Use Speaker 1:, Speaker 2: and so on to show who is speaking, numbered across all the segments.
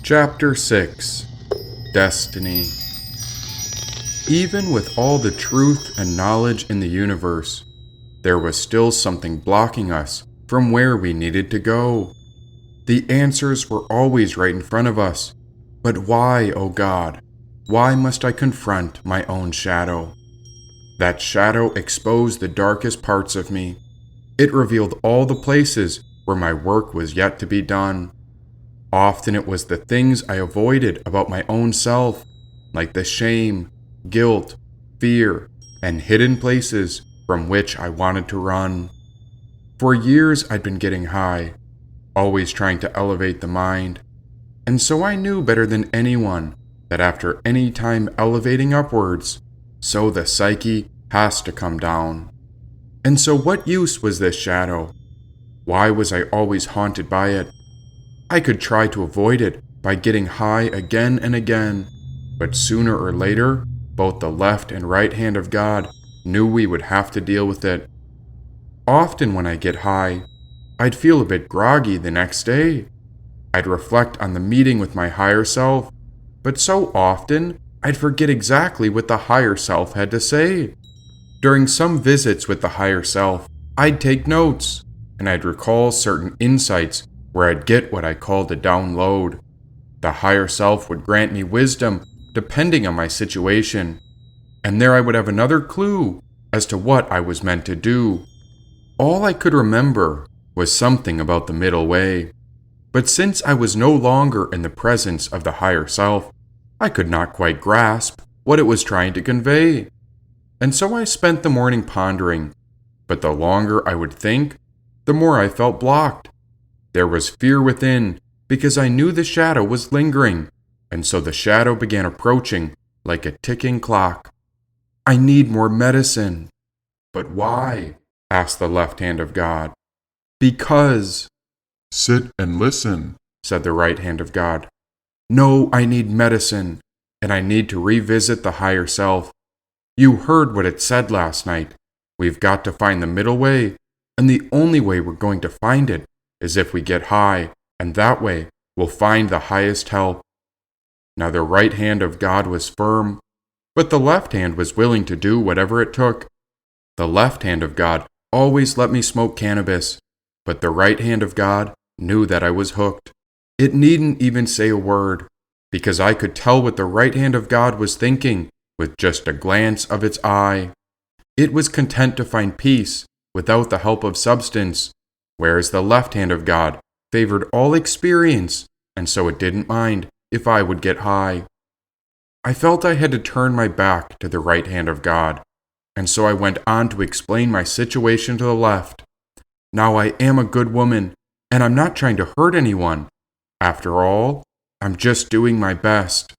Speaker 1: Chapter 6 Destiny. Even with all the truth and knowledge in the universe, there was still something blocking us from where we needed to go. The answers were always right in front of us, but why, oh God, why must I confront my own shadow? That shadow exposed the darkest parts of me. It revealed all the places where my work was yet to be done. Often it was the things I avoided about my own self, like the shame, guilt, fear, and hidden places from which I wanted to run. For years I'd been getting high, always trying to elevate the mind, and so I knew better than anyone that after any time elevating upwards, so the psyche has to come down. And so what use was this shadow? Why was I always haunted by it? I could try to avoid it by getting high again and again, but sooner or later, both the left and right hand of God knew we would have to deal with it. Often when I get high, I'd feel a bit groggy the next day. I'd reflect on the meeting with my higher self, but so often I'd forget exactly what the higher self had to say. During some visits with the higher self, I'd take notes, and I'd recall certain insights where I'd get what I called a download. The higher self would grant me wisdom depending on my situation, and there I would have another clue as to what I was meant to do. All I could remember was something about the middle way. But since I was no longer in the presence of the higher self, I could not quite grasp what it was trying to convey. And so I spent the morning pondering, but the longer I would think, the more I felt blocked. There was fear within because I knew the shadow was lingering, and so the shadow began approaching like a ticking clock. I need more medicine. But why? Asked the left hand of God. Because.
Speaker 2: Sit and listen,
Speaker 1: said the right hand of God. No, I need medicine, and I need to revisit the higher self. You heard what it said last night. We've got to find the middle way, and the only way we're going to find it is if we get high, and that way we'll find the highest help. Now the right hand of God was firm, but the left hand was willing to do whatever it took. The left hand of God always let me smoke cannabis, but the right hand of God knew that I was hooked. It needn't even say a word, because I could tell what the right hand of God was thinking with just a glance of its eye. It was content to find peace without the help of substance, whereas the left hand of God favored all experience, and so it didn't mind if I would get high. I felt I had to turn my back to the right hand of God, and so I went on to explain my situation to the left. Now I am a good woman, and I'm not trying to hurt anyone. After all, I'm just doing my best.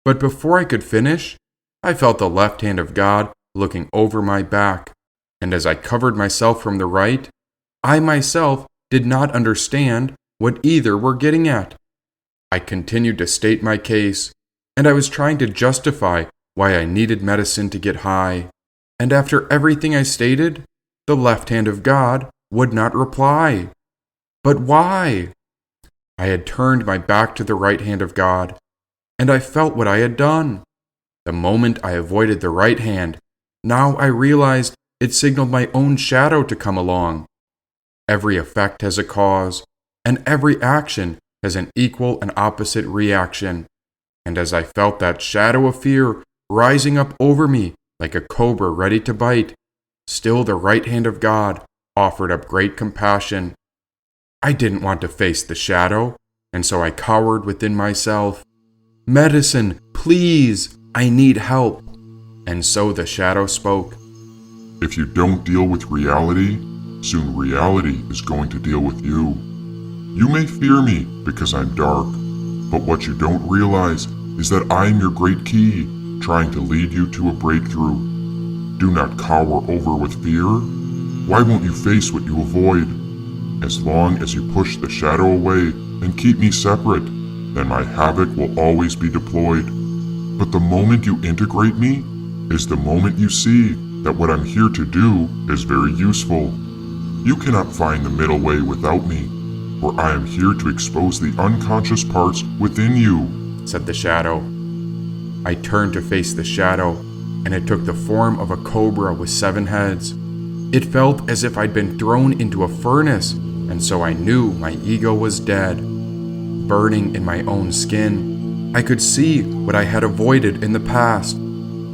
Speaker 1: But before I could finish, I felt the left hand of God looking over my back, and as I covered myself from the right, I myself did not understand what either were getting at. I continued to state my case, and I was trying to justify why I needed medicine to get high. And after everything I stated, the left hand of God would not reply. But why? I had turned my back to the right hand of God, and I felt what I had done. The moment I avoided the right hand, now I realized it signaled my own shadow to come along. Every effect has a cause, and every action has an equal and opposite reaction. And as I felt that shadow of fear rising up over me like a cobra ready to bite, still the right hand of God offered up great compassion. I didn't want to face the shadow, and so I cowered within myself. Medicine, please, I need help. And so the shadow spoke.
Speaker 2: If you don't deal with reality, soon reality is going to deal with you. You may fear me because I'm dark, but what you don't realize is that I'm your great key, trying to lead you to a breakthrough. Do not cower over with fear. Why won't you face what you avoid? As long as you push the shadow away and keep me separate, then my havoc will always be deployed. But the moment you integrate me is the moment you see that what I'm here to do is very useful. You cannot find the middle way without me. for I am here to expose the unconscious parts within you,"
Speaker 1: said the shadow. I turned to face the shadow, and it took the form of a cobra with 7 heads. It felt as if I'd been thrown into a furnace, and so I knew my ego was dead. Burning in my own skin, I could see what I had avoided in the past.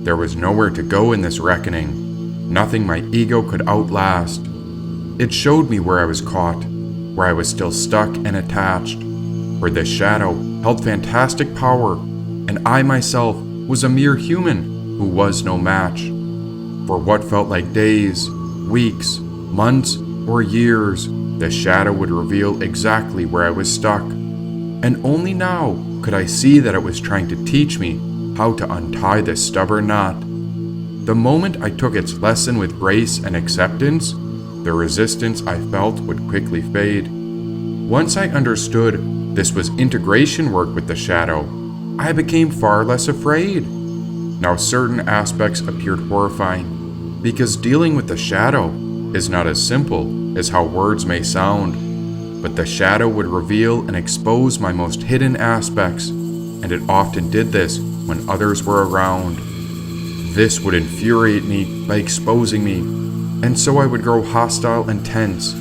Speaker 1: There was nowhere to go in this reckoning, nothing my ego could outlast. It showed me where I was caught, where I was still stuck and attached, where this shadow held fantastic power, and I myself was a mere human who was no match. For what felt like days, weeks, months, or years, the shadow would reveal exactly where I was stuck. And only now could I see that it was trying to teach me how to untie this stubborn knot. The moment I took its lesson with grace and acceptance, the resistance I felt would quickly fade. Once I understood this was integration work with the shadow, I became far less afraid. Now certain aspects appeared horrifying, because dealing with the shadow is not as simple as how words may sound, but the shadow would reveal and expose my most hidden aspects, and it often did this when others were around. This would infuriate me by exposing me, and so I would grow hostile and tense.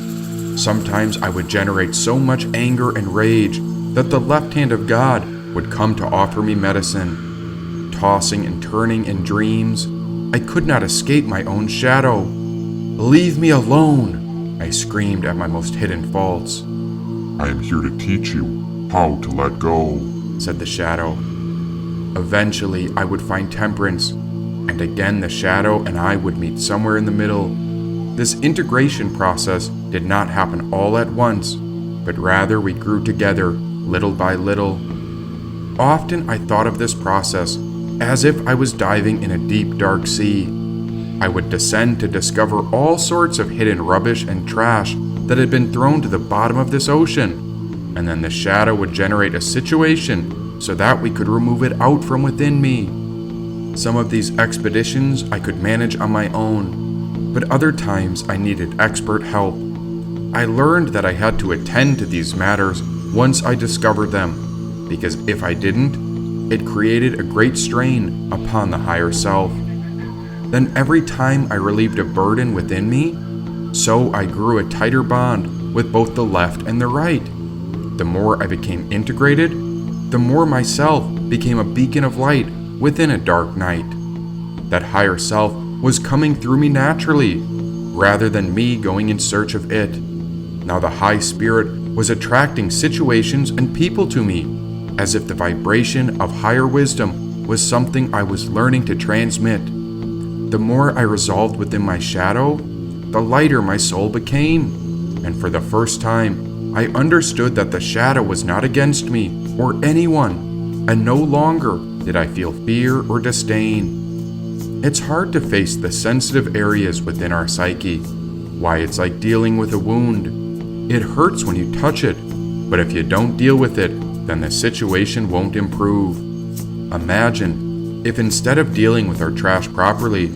Speaker 1: Sometimes I would generate so much anger and rage that the left hand of God would come to offer me medicine. Tossing and turning in dreams, I could not escape my own shadow. "Leave me alone!" I screamed at my most hidden faults.
Speaker 2: "I am here to teach you how to let go,"
Speaker 1: said the shadow. Eventually, I would find temperance, and again the shadow and I would meet somewhere in the middle. This integration process did not happen all at once, but rather we grew together, little by little. Often I thought of this process as if I was diving in a deep, dark sea. I would descend to discover all sorts of hidden rubbish and trash that had been thrown to the bottom of this ocean, and then the shadow would generate a situation so that we could remove it out from within me. Some of these expeditions I could manage on my own, but other times I needed expert help. I learned that I had to attend to these matters once I discovered them, because if I didn't, it created a great strain upon the higher self. Then every time I relieved a burden within me, so I grew a tighter bond with both the left and the right. The more I became integrated, the more myself became a beacon of light within a dark night. That higher self was coming through me naturally, rather than me going in search of it. Now the high spirit was attracting situations and people to me, as if the vibration of higher wisdom was something I was learning to transmit. The more I resolved within my shadow, the lighter my soul became, and for the first time, I understood that the shadow was not against me or anyone, and no longer did I feel fear or disdain. It's hard to face the sensitive areas within our psyche. Why, it's like dealing with a wound. It hurts when you touch it, but if you don't deal with it, then the situation won't improve. Imagine if instead of dealing with our trash properly,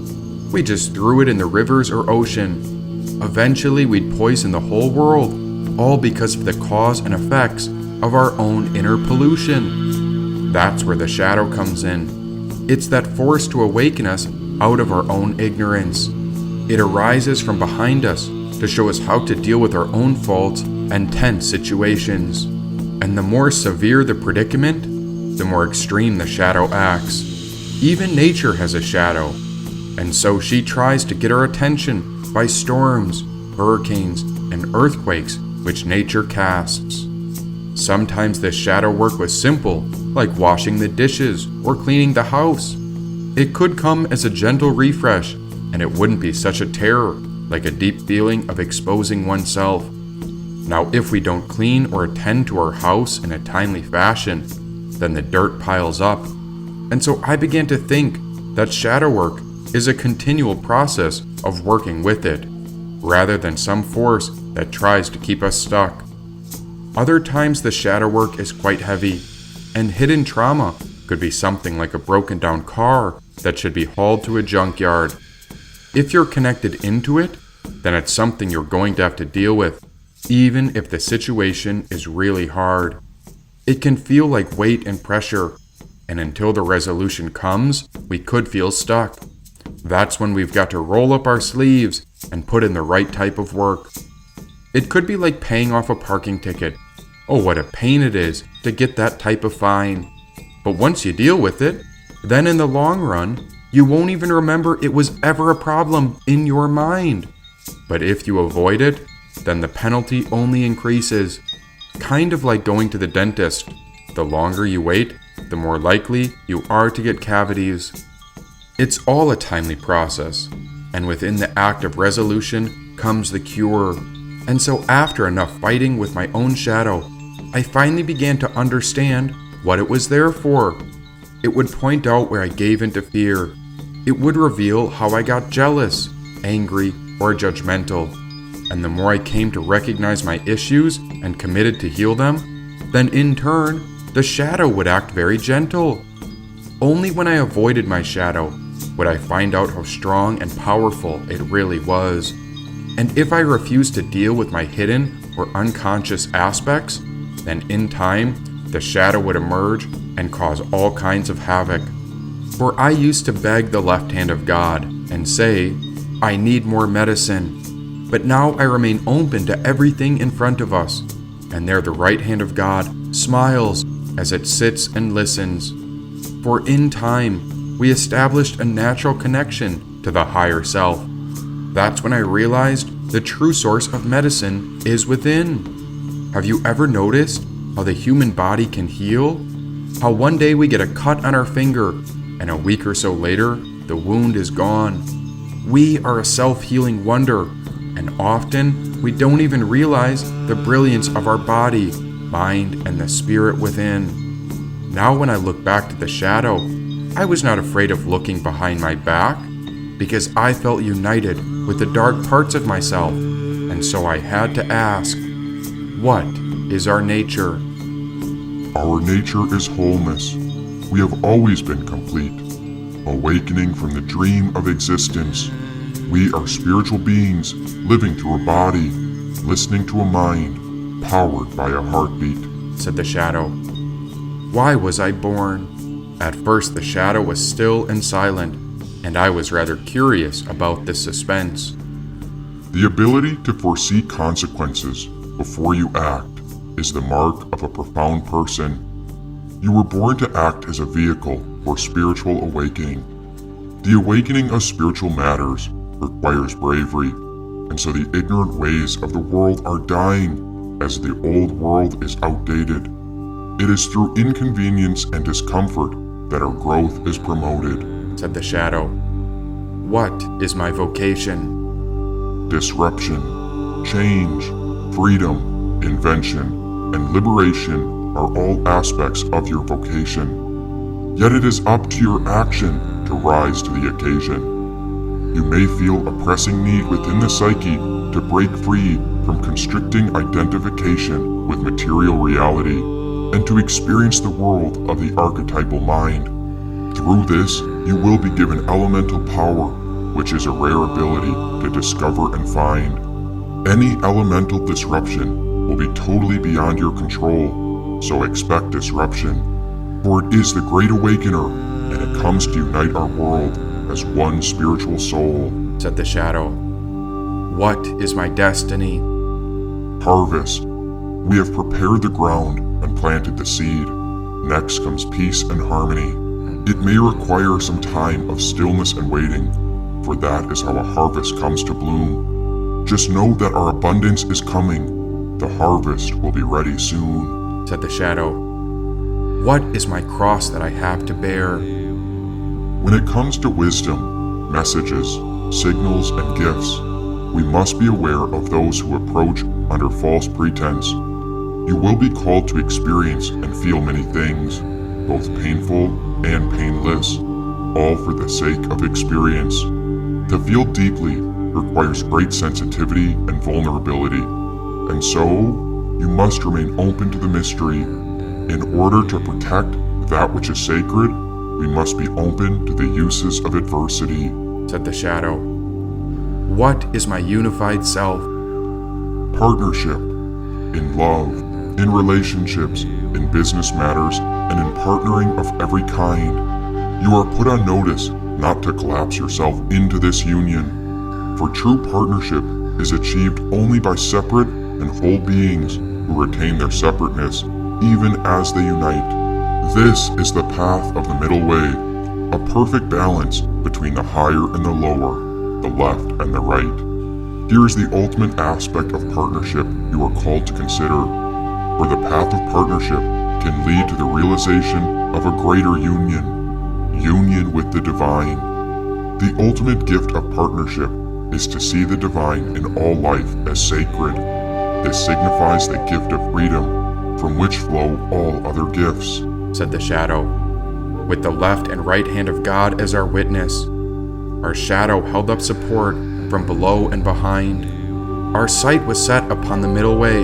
Speaker 1: we just threw it in the rivers or ocean. Eventually, we'd poison the whole world, all because of the cause and effects of our own inner pollution. That's where the shadow comes in. It's that force to awaken us out of our own ignorance. It arises from behind us to show us how to deal with our own faults and tense situations. And the more severe the predicament, the more extreme the shadow acts. Even nature has a shadow, and so she tries to get our attention by storms, hurricanes, and earthquakes which nature casts. Sometimes this shadow work was simple, like washing the dishes or cleaning the house. It could come as a gentle refresh, and it wouldn't be such a terror, like a deep feeling of exposing oneself. Now, if we don't clean or attend to our house in a timely fashion, then the dirt piles up. And so I began to think that shadow work is a continual process of working with it, rather than some force that tries to keep us stuck. Other times the shadow work is quite heavy, and hidden trauma could be something like a broken down car that should be hauled to a junkyard. If you're connected into it, then it's something you're going to have to deal with. even if the situation is really hard. It can feel like weight and pressure, and until the resolution comes, we could feel stuck. That's when we've got to roll up our sleeves and put in the right type of work. It could be like paying off a parking ticket. Oh, what a pain it is to get that type of fine. But once you deal with it, then in the long run, you won't even remember it was ever a problem in your mind. But if you avoid it, then the penalty only increases. Kind of like going to the dentist. The longer you wait, the more likely you are to get cavities. It's all a timely process, and within the act of resolution comes the cure. And so after enough fighting with my own shadow, I finally began to understand what it was there for. It would point out where I gave into fear. It would reveal how I got jealous, angry, or judgmental. And the more I came to recognize my issues and committed to heal them, then in turn, the shadow would act very gentle. Only when I avoided my shadow would I find out how strong and powerful it really was. And if I refused to deal with my hidden or unconscious aspects, then in time, the shadow would emerge and cause all kinds of havoc. For I used to beg the left hand of God and say, I need more medicine. But now I remain open to everything in front of us, and there the right hand of God smiles as it sits and listens. For in time, we established a natural connection to the higher self. That's when I realized the true source of medicine is within. Have you ever noticed how the human body can heal? How one day we get a cut on our finger, and a week or so later, the wound is gone. We are a self-healing wonder, and often we don't even realize the brilliance of our body, mind, and the spirit within. Now when I look back to the shadow, I was not afraid of looking behind my back, because I felt united with the dark parts of myself, and so I had to ask, what is our nature?
Speaker 2: Our nature is wholeness. We have always been complete. Awakening from the dream of existence, we are spiritual beings living through a body, listening to a mind, powered by a heartbeat,
Speaker 1: said the shadow. Why was I born? At first the shadow was still and silent, and I was rather curious about this suspense.
Speaker 2: The ability to foresee consequences before you act is the mark of a profound person. You were born to act as a vehicle for spiritual awakening. The awakening of spiritual matters requires bravery, and so the ignorant ways of the world are dying as the old world is outdated. It is through inconvenience and discomfort that our growth is promoted,
Speaker 1: said the shadow. What is my vocation?
Speaker 2: Disruption, change, freedom, invention, and liberation are all aspects of your vocation. Yet it is up to your action to rise to the occasion. You may feel a pressing need within the psyche to break free from constricting identification with material reality and to experience the world of the archetypal mind. Through this, you will be given elemental power, which is a rare ability to discover and find. Any elemental disruption will be totally beyond your control, so expect disruption. For it is the Great Awakener, and it comes to unite our world as one spiritual soul,
Speaker 1: said the shadow. What is my destiny?
Speaker 2: Harvest. We have prepared the ground and planted the seed. Next comes peace and harmony. It may require some time of stillness and waiting, for that is how a harvest comes to bloom. Just know that our abundance is coming. The harvest will be ready soon, said the shadow. What is my cross that I have to bear? When it comes to wisdom, messages, signals, and gifts, we must be aware of those who approach under false pretense. You will be called to experience and feel many things, both painful and painless, all for the sake of experience. To feel deeply requires great sensitivity and vulnerability, and so you must remain open to the mystery. In order to protect that which is sacred, we must be open to the uses of adversity, said the shadow. What is my unified self? Partnership. in love, in relationships, in business matters, and in partnering of every kind. You are put on notice not to collapse yourself into this union, for true partnership is achieved only by separate and whole beings who retain their separateness even as they unite. This is the path of the middle way, a perfect balance between the higher and the lower, the left and the right. Here is the ultimate aspect of partnership you are called to consider, for the path of partnership can lead to the realization of a greater union with the divine. The ultimate gift of partnership is to see the divine in all life as sacred. This signifies the gift of freedom, from which flow all other gifts,
Speaker 1: said the shadow, with the left and right hand of God as our witness. Our shadow held up support from below and behind. Our sight was set upon the middle way.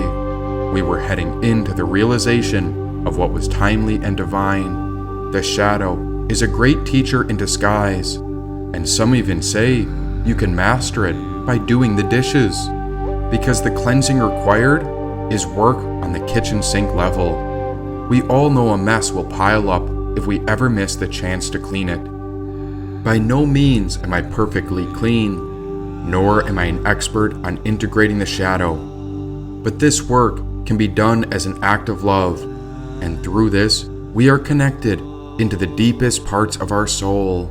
Speaker 1: We were heading into the realization of what was timely and divine. The shadow is a great teacher in disguise, and some even say you can master it by doing the dishes, because the cleansing required is work on the kitchen sink level. We all know a mess will pile up if we ever miss the chance to clean it. By no means am I perfectly clean, nor am I an expert on integrating the shadow, but this work can be done as an act of love, and through this we are connected into the deepest parts of our soul.